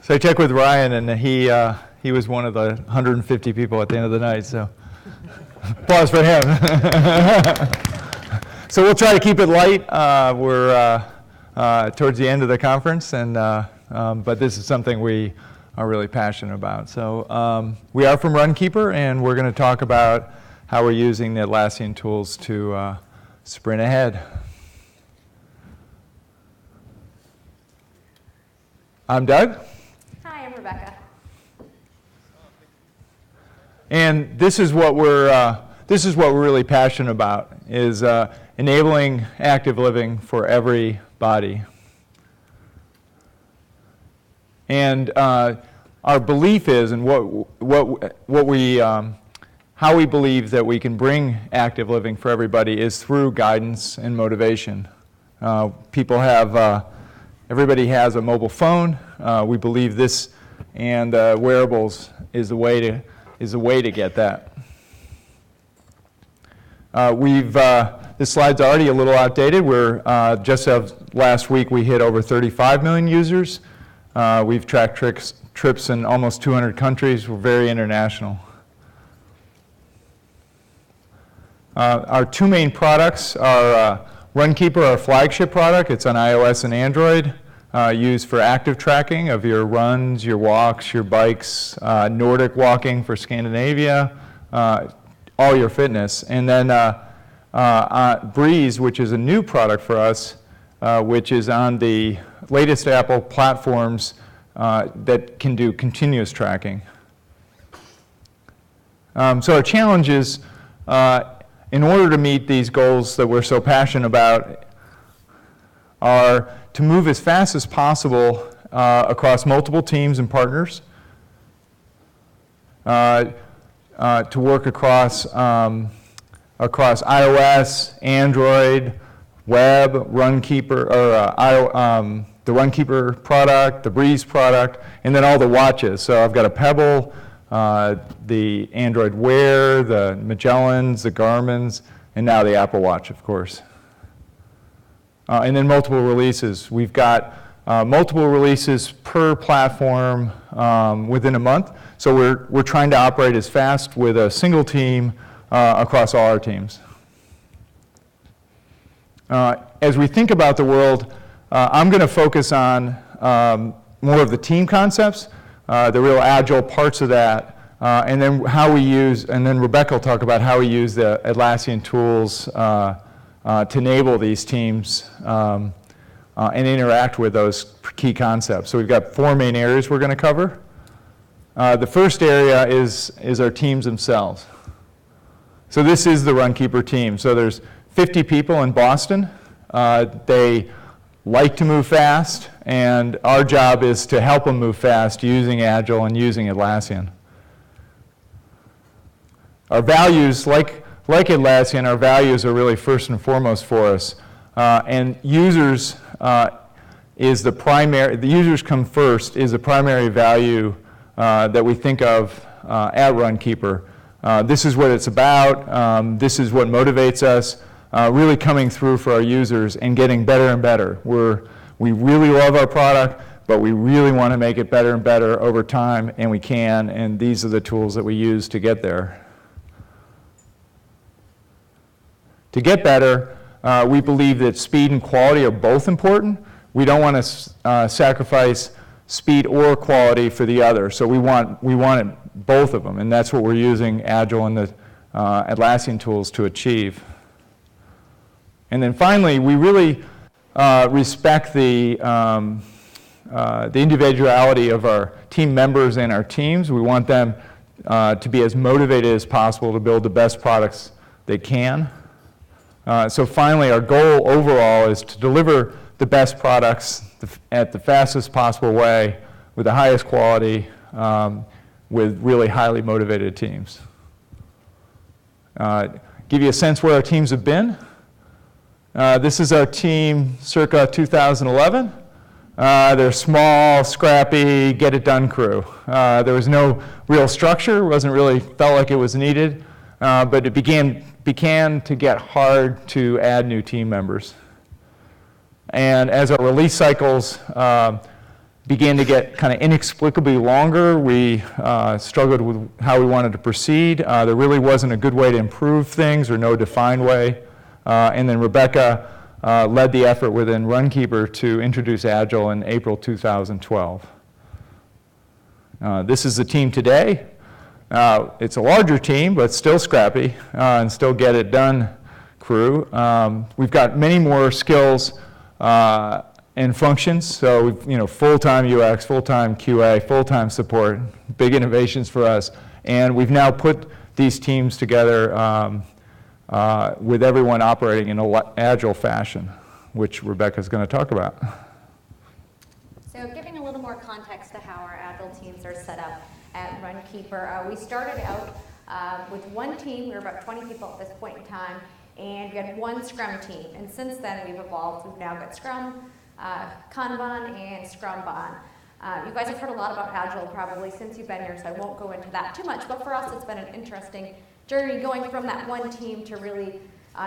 So I checked with Ryan, and he was one of the 150 people at the end of the night, so applause for him. So we'll try to keep it light. We're towards the end of the conference, and but this is something we are really passionate about. So we are from Runkeeper, and we're going to talk about how we're using the Atlassian tools to sprint ahead. I'm Doug. Hi, I'm Rebecca. And this is what we're really passionate about, is enabling active living for everybody. And our belief is, and how we believe that we can bring active living for everybody is through guidance and motivation. Everybody has a mobile phone. We believe this, and wearables is the way to get that. This slide's already a little outdated. We're just as last week we hit over 35 million users. We've tracked trips in almost 200 countries. We're very international. Our two main products are Runkeeper, our flagship product. It's on iOS and Android, used for active tracking of your runs, your walks, your bikes, Nordic walking for Scandinavia, all your fitness. And then Breeze, which is a new product for us, which is on the latest Apple platforms that can do continuous tracking. So our challenge is, in order to meet these goals that we're so passionate about, are to move as fast as possible across multiple teams and partners, to work across iOS, Android, web, Runkeeper, or the Runkeeper product, the Breeze product, and then all the watches. So I've got a Pebble, the Android Wear, the Magellans, the Garmins, and now the Apple Watch, of course. And then multiple releases. We've got multiple releases per platform within a month. So we're trying to operate as fast with a single team across all our teams. As we think about the world, I'm going to focus on more of the team concepts, the real agile parts of that, and then how we use, and then Rebecca will talk about how we use the Atlassian tools to enable these teams and interact with those key concepts. So we've got four main areas we're going to cover. The first area is our teams themselves. So this is the Runkeeper team. So there's 50 people in Boston. They like to move fast, and our job is to help them move fast using Agile and using Atlassian. Our values, like Atlassian, our values are really first and foremost for us. And users is the primary, the users come first is the primary value that we think of at Runkeeper. This is what it's about. This is what motivates us. Really coming through for our users and getting better and better. We really love our product, but we really want to make it better and better over time, and we can, and these are the tools that we use to get there. To get better, we believe that speed and quality are both important. We don't want to sacrifice speed or quality for the other, so we want both of them, and that's what we're using Agile and the Atlassian tools to achieve. And then finally, we really respect the individuality of our team members and our teams. We want them to be as motivated as possible to build the best products they can. So finally, our goal overall is to deliver the best products at the fastest possible way with the highest quality with really highly motivated teams. Give you a sense where our teams have been. This is our team circa 2011. They're small, scrappy, get-it-done crew. There was no real structure, felt like it was needed, but it began to get hard to add new team members. And as our release cycles began to get kind of inexplicably longer. We struggled with how we wanted to proceed. There really wasn't a good way to improve things or no defined way. And then Rebecca led the effort within Runkeeper to introduce Agile in April 2012. This is the team today. It's a larger team, but still scrappy and still get it done crew. We've got many more skills and functions. So we've, full-time UX, full-time QA, full-time support, big innovations for us. And we've now put these teams together with everyone operating in an agile fashion, which Rebecca's going to talk about. So giving a little more context to how our agile teams are set up at Runkeeper, we started out with one team. We were about 20 people at this point in time, and we had one Scrum team. And since then, we've evolved. We've now got Scrum, Kanban, and Scrumban. You guys have heard a lot about Agile probably since you've been here, so I won't go into that too much. But for us, it's been an interesting journey going from that one team to really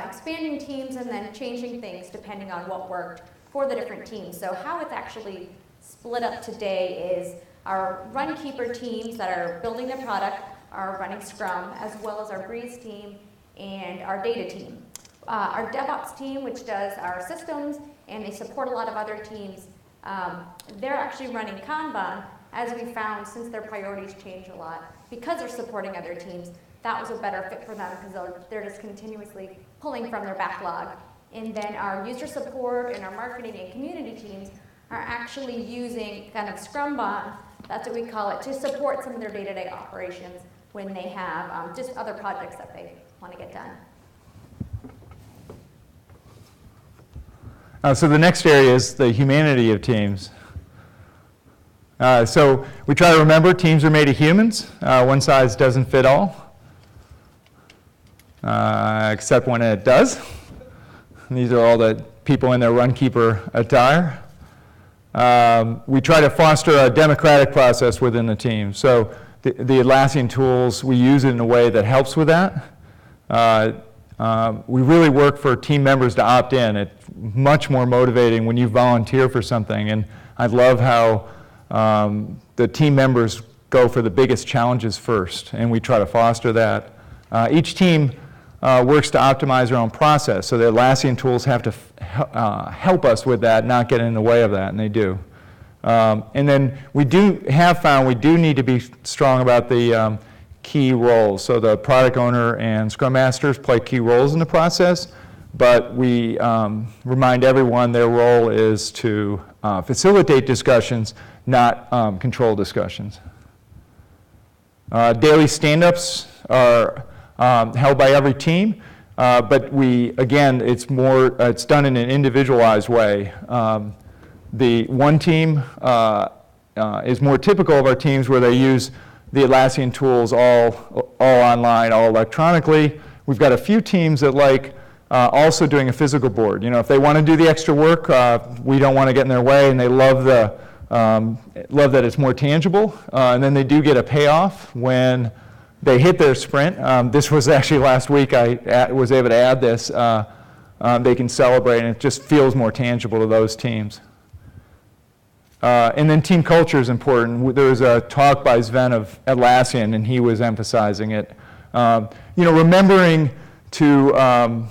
expanding teams and then changing things depending on what worked for the different teams. So how it's actually split up today is our Runkeeper teams that are building the product are running Scrum, as well as our Breeze team and our data team. Our DevOps team, which does our systems, and they support a lot of other teams, they're actually running Kanban, as we found since their priorities change a lot. Because they're supporting other teams, that was a better fit for them because they're just continuously pulling from their backlog. And then our user support and our marketing and community teams are actually using kind of Scrumban, that's what we call it, to support some of their day-to-day operations when they have just other projects that they want to get done. So the next area is the humanity of teams. So we try to remember teams are made of humans. One size doesn't fit all, except when it does. And these are all the people in their Runkeeper attire. We try to foster a democratic process within the team. So the Atlassian tools, we use it in a way that helps with that. We really work for team members to opt in. It's much more motivating when you volunteer for something. And I love how the team members go for the biggest challenges first, and we try to foster that. Each team works to optimize their own process, so the Atlassian tools have to help us with that, not get in the way of that, and they do. And then we have found we do need to be strong about the key roles. So the product owner and Scrum Masters play key roles in the process, but we remind everyone their role is to facilitate discussions, not control discussions. Daily stand-ups are held by every team, but again, it's done in an individualized way. The one team is more typical of our teams where they use the Atlassian tools all online, all electronically. We've got a few teams that like also doing a physical board. If they want to do the extra work, we don't want to get in their way, and they love that it's more tangible. And then they do get a payoff when they hit their sprint. This was actually last week I was able to add this. They can celebrate, and it just feels more tangible to those teams. And then team culture is important. There was a talk by Sven of Atlassian, and he was emphasizing it. Remembering to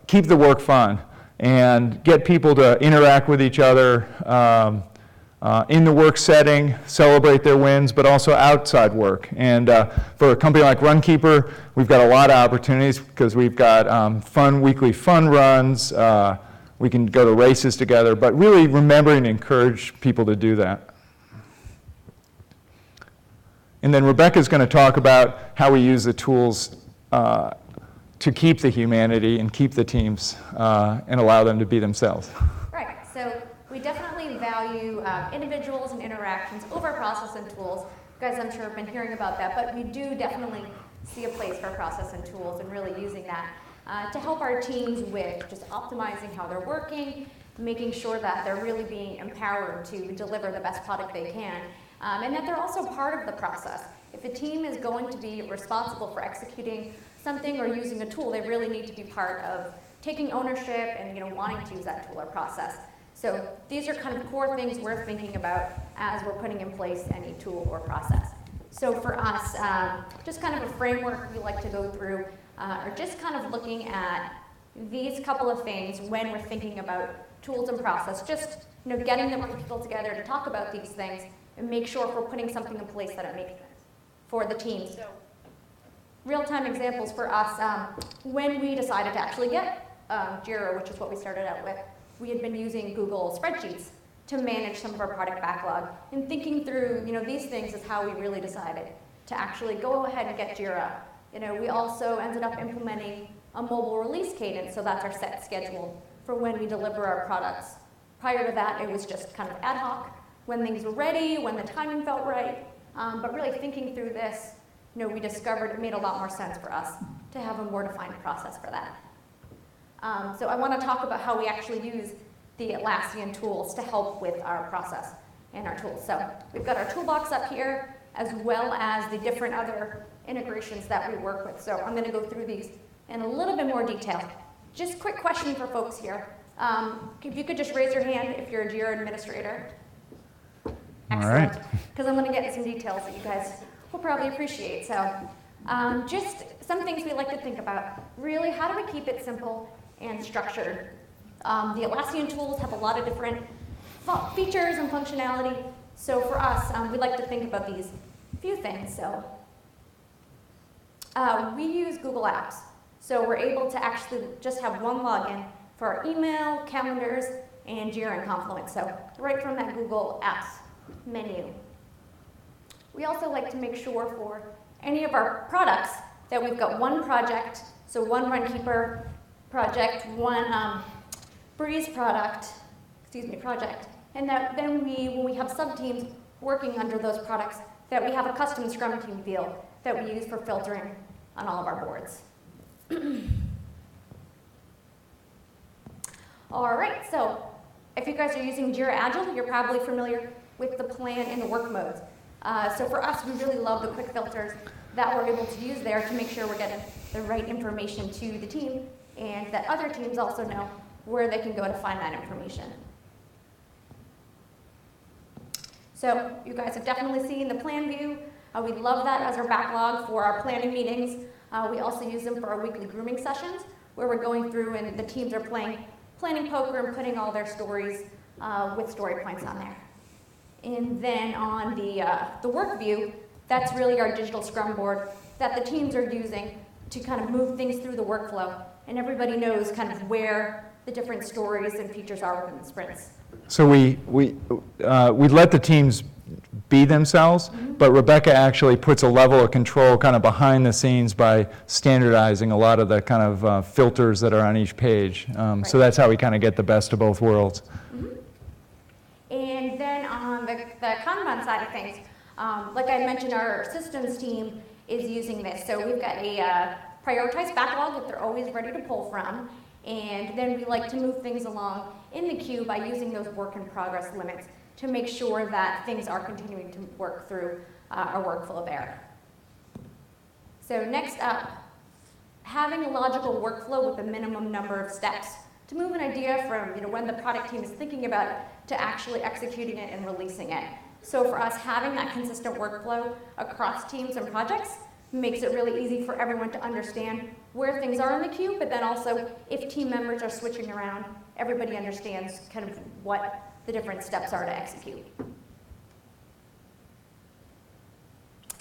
keep the work fun and get people to interact with each other in the work setting, celebrate their wins, but also outside work. And for a company like Runkeeper, we've got a lot of opportunities because we've got weekly fun runs. We can go to races together, but really remembering to encourage people to do that. And then Rebecca's going to talk about how we use the tools to keep the humanity and keep the teams and allow them to be themselves. Right, so we definitely value individuals and interactions over process and tools. You guys, I'm sure, have been hearing about that, but we do definitely see a place for process and tools and really using that to help our teams with just optimizing how they're working, making sure that they're really being empowered to deliver the best product they can, and that they're also part of the process. If a team is going to be responsible for executing something or using a tool, they really need to be part of taking ownership and wanting to use that tool or process. So these are kind of core things we're thinking about as we're putting in place any tool or process. So for us, just kind of a framework we like to go through, are just kind of looking at these couple of things when we're thinking about tools and process, just getting the right people together to talk about these things and make sure if we're putting something in place that it makes sense for the teams. So real-time examples for us, when we decided to actually get Jira, which is what we started out with, we had been using Google spreadsheets to manage some of our product backlog. And thinking through these things is how we really decided to actually go ahead and get Jira. We also ended up implementing a mobile release cadence, so that's our set schedule for when we deliver our products. Prior to that, it was just kind of ad hoc, when things were ready, when the timing felt right. But really thinking through this, we discovered it made a lot more sense for us to have a more defined process for that. So I want to talk about how we actually use the Atlassian tools to help with our process and our tools. So we've got our toolbox up here, as well as the different other integrations that we work with. So I'm going to go through these in a little bit more detail. Just quick question for folks here. If you could just raise your hand if you're a Jira administrator. Excellent. Because I'm going to get some details that you guys will probably appreciate. So just some things we like to think about. Really, how do we keep it simple and structured? The Atlassian tools have a lot of different features and functionality. So for us, we like to think about these few things. So we use Google Apps. So we're able to actually just have one login for our email, calendars, and Jira and Confluent. So right from that Google Apps menu. We also like to make sure for any of our products that we've got one project, so one Runkeeper project, one Breeze project, and that then when we have sub-teams working under those products, that we have a custom Scrum team field that we use for filtering on all of our boards. All right, so if you guys are using Jira Agile, you're probably familiar with the plan and the work modes. So for us, we really love the quick filters that we're able to use there to make sure we're getting the right information to the team, and that other teams also know where they can go to find that information. So you guys have definitely seen the plan view. We love that as our backlog for our planning meetings. We also use them for our weekly grooming sessions, where we're going through and the teams are planning poker and putting all their stories with story points on there. And then on the work view, that's really our digital Scrum board that the teams are using to kind of move things through the workflow. And everybody knows kind of where the different stories and features are within the sprints. So we let the teams be themselves, but Rebecca actually puts a level of control kind of behind the scenes by standardizing a lot of the kind of filters that are on each page. Right. So that's how we kind of get the best of both worlds. And then on the Kanban side of things, like I mentioned, our systems team is using this. So we've got a prioritized backlog that they're always ready to pull from. And then we like to move things along in the queue by using those work in progress limits to make sure that things are continuing to work through our workflow there. So next up, having a logical workflow with a minimum number of steps to move an idea from when the product team is thinking about it to actually executing it and releasing it. So for us, having that consistent workflow across teams and projects makes it really easy for everyone to understand where things are in the queue, but then also if team members are switching around, everybody understands kind of what the different steps are to execute.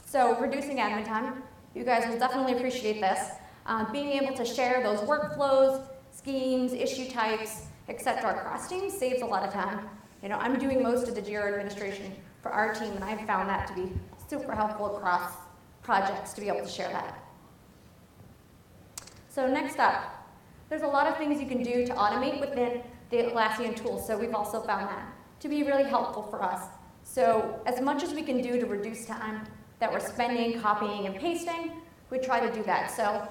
So reducing admin time, you guys will definitely appreciate this. Being able to share those workflows, schemes, issue types, etc. across teams saves a lot of time. I'm doing most of the Jira administration for our team, and I've found that to be super helpful across projects to be able to share that. So next up, there's a lot of things you can do to automate within the Atlassian tools, so we've also found that to be really helpful for us. So as much as we can do to reduce time that we're spending copying and pasting, we try to do that. So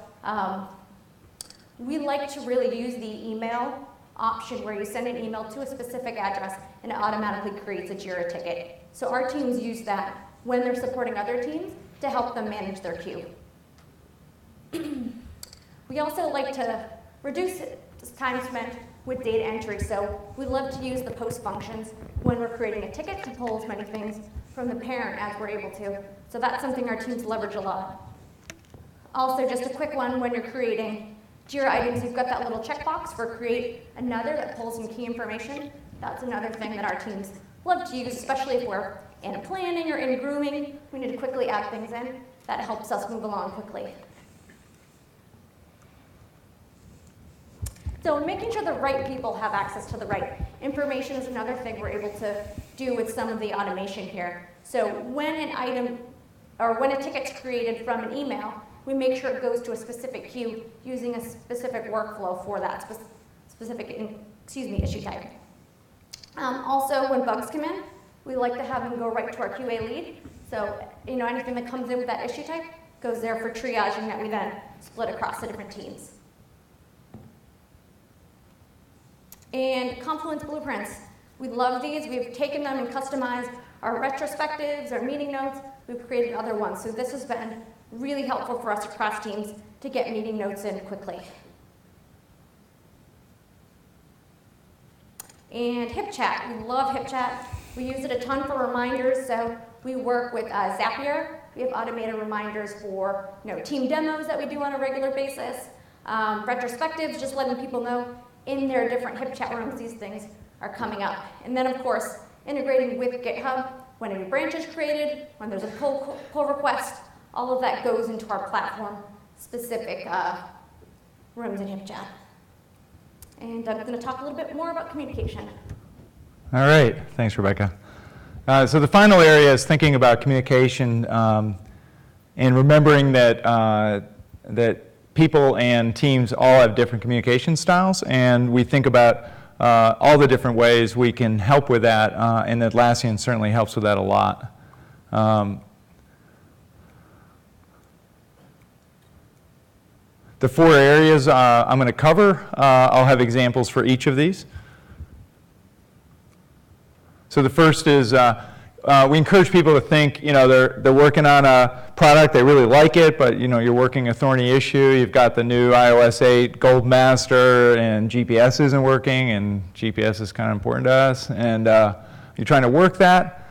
we like to really use the email option where you send an email to a specific address and it automatically creates a Jira ticket. So our teams use that when they're supporting other teams to help them manage their queue. We also like to reduce time spent with data entry. So we love to use the post functions when we're creating a ticket to pull as many things from the parent as we're able to. So that's something our teams leverage a lot. Also, just a quick one, when you're creating Jira items, you've got that little checkbox for create another that pulls some key information. That's another thing that our teams love to use, especially if we're in planning or in grooming. We need to quickly add things in. That helps us move along quickly. So making sure the right people have access to the right information is another thing we're able to do with some of the automation here. So when an item, or when a ticket's created from an email, we make sure it goes to a specific queue using a specific workflow for that specific issue type. Also, when bugs come in, we like to have them go right to our QA lead. So anything that comes in with that issue type goes there for triaging that we then split across the different teams. And Confluence blueprints. We love these. We've taken them and customized our retrospectives, our meeting notes. We've created other ones. So this has been really helpful for us across teams to get meeting notes in quickly. And HipChat. We love HipChat. We use it a ton for reminders. So we work with Zapier. We have automated reminders for team demos that we do on a regular basis. Retrospectives, just letting people know in their different HipChat rooms these things are coming up. And then, of course, integrating with GitHub. When a new branch is created, when there's a pull request, all of that goes into our platform-specific rooms in HipChat. And I'm going to talk a little bit more about communication. All right. Thanks, Rebecca. So the final area is thinking about communication and remembering that people and teams all have different communication styles, and we think about all the different ways we can help with that, and Atlassian certainly helps with that a lot. The 4 areas I'm going to cover, I'll have examples for each of these. So the first is we encourage people to think, they're working on a product, they really like it, but you're working a thorny issue. You've got the new iOS 8 Gold Master, and GPS isn't working, and GPS is kind of important to us, and you're trying to work that.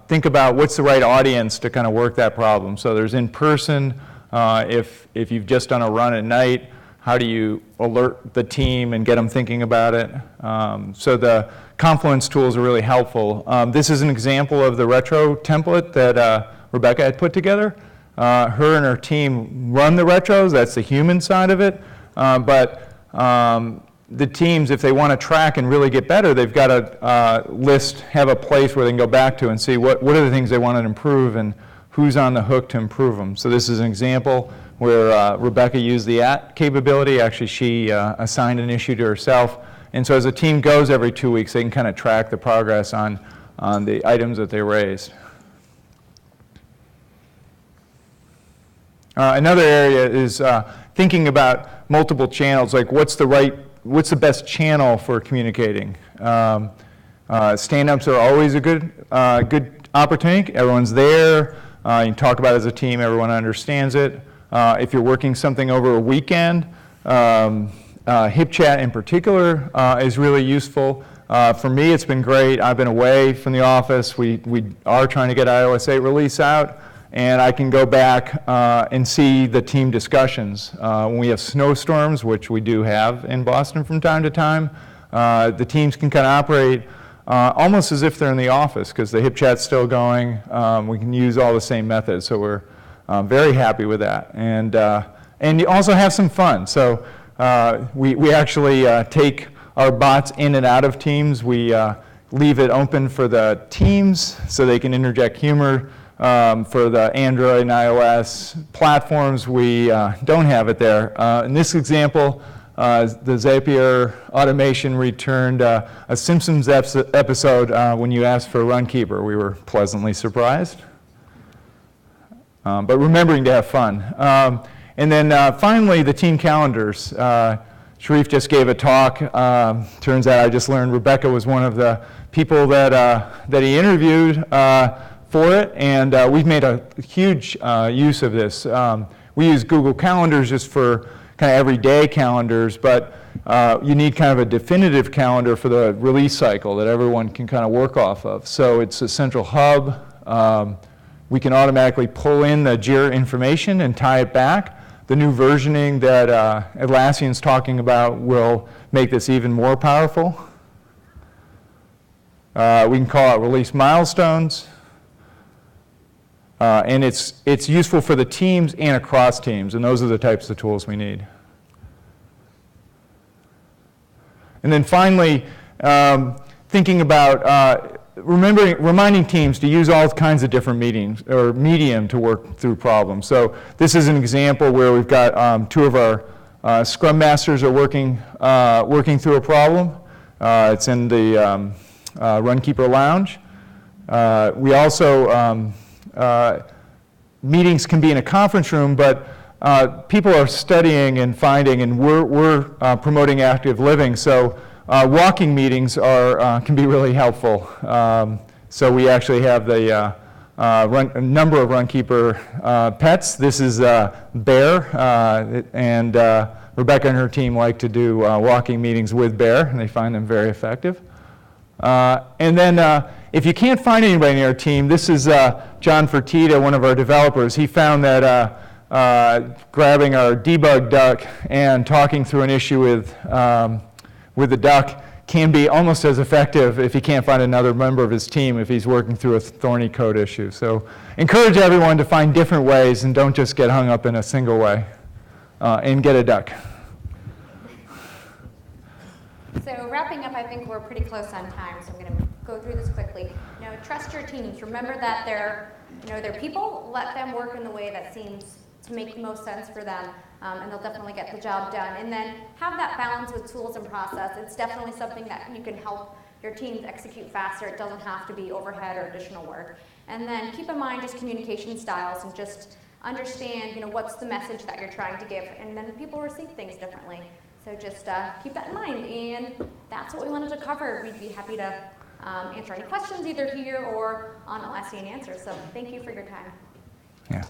Think about what's the right audience to kind of work that problem. So there's in-person. If you've just done a run at night, how do you alert the team and get them thinking about it? So the Confluence tools are really helpful. This is an example of the retro template that Rebecca had put together. Her and her team run the retros. That's the human side of it. But the teams, if they want to track and really get better, they've got to have a place where they can go back to and see what are the things they want to improve and who's on the hook to improve them. So this is an example where Rebecca used the capability. Actually, she assigned an issue to herself. And so as a team goes every 2 weeks, they can kind of track the progress on the items that they raised. Another area is thinking about multiple channels, like what's the best channel for communicating. Stand-ups are always a good opportunity. Everyone's there. You can talk about it as a team. Everyone understands it. If you're working something over a weekend, HipChat in particular is really useful. For me, it's been great. I've been away from the office. We are trying to get iOS 8 release out, and I can go back and see the team discussions. When we have snowstorms, which we do have in Boston from time to time, the teams can kind of operate almost as if they're in the office because the HipChat's still going. We can use all the same methods, so we're very happy with that. And you also have some fun. So we actually take our bots in and out of teams. We leave it open for the teams so they can interject humor. For the Android and iOS platforms, we don't have it there. In this example, the Zapier automation returned a Simpsons episode when you asked for Runkeeper. We were pleasantly surprised. But remembering to have fun. And then finally, the team calendars. Sharif just gave a talk. Turns out I just learned Rebecca was one of the people that he interviewed for it, and we've made a huge use of this. We use Google Calendars just for kind of everyday calendars, but you need kind of a definitive calendar for the release cycle that everyone can kind of work off of. So it's a central hub. We can automatically pull in the JIRA information and tie it back. The new versioning that Atlassian's talking about will make this even more powerful. We can call out release milestones. And it's useful for the teams and across teams, and those are the types of tools we need. And then finally, thinking about reminding teams to use all kinds of different meetings or medium to work through problems. So this is an example where we've got two of our Scrum Masters are working through a problem. It's in the Runkeeper Lounge. We also, meetings can be in a conference room, but people are studying and finding, and we're promoting active living. So walking meetings can be really helpful. So we actually have the number of Runkeeper pets. This is Bear, and Rebecca and her team like to do walking meetings with Bear, and they find them very effective. And then if you can't find anybody in your team, this is John Fertitta, one of our developers. He found that grabbing our debug duck and talking through an issue with the duck can be almost as effective if he can't find another member of his team if he's working through a thorny code issue. So encourage everyone to find different ways and don't just get hung up in a single way, and get a duck. So wrapping up, I think we're pretty close on time, so I'm going to go through this quickly. Trust your teams. Remember that they're people. Let them work in the way that seems to make the most sense for them, and they'll definitely get the job done. And then have that balance with tools and process. It's definitely something that you can help your teams execute faster. It doesn't have to be overhead or additional work. And then keep in mind just communication styles and just understand, what's the message that you're trying to give, and then people receive things differently. So just keep that in mind, and that's what we wanted to cover. We'd be happy to answer any questions either here or on Atlassian Answers. So thank you for your time. Yeah.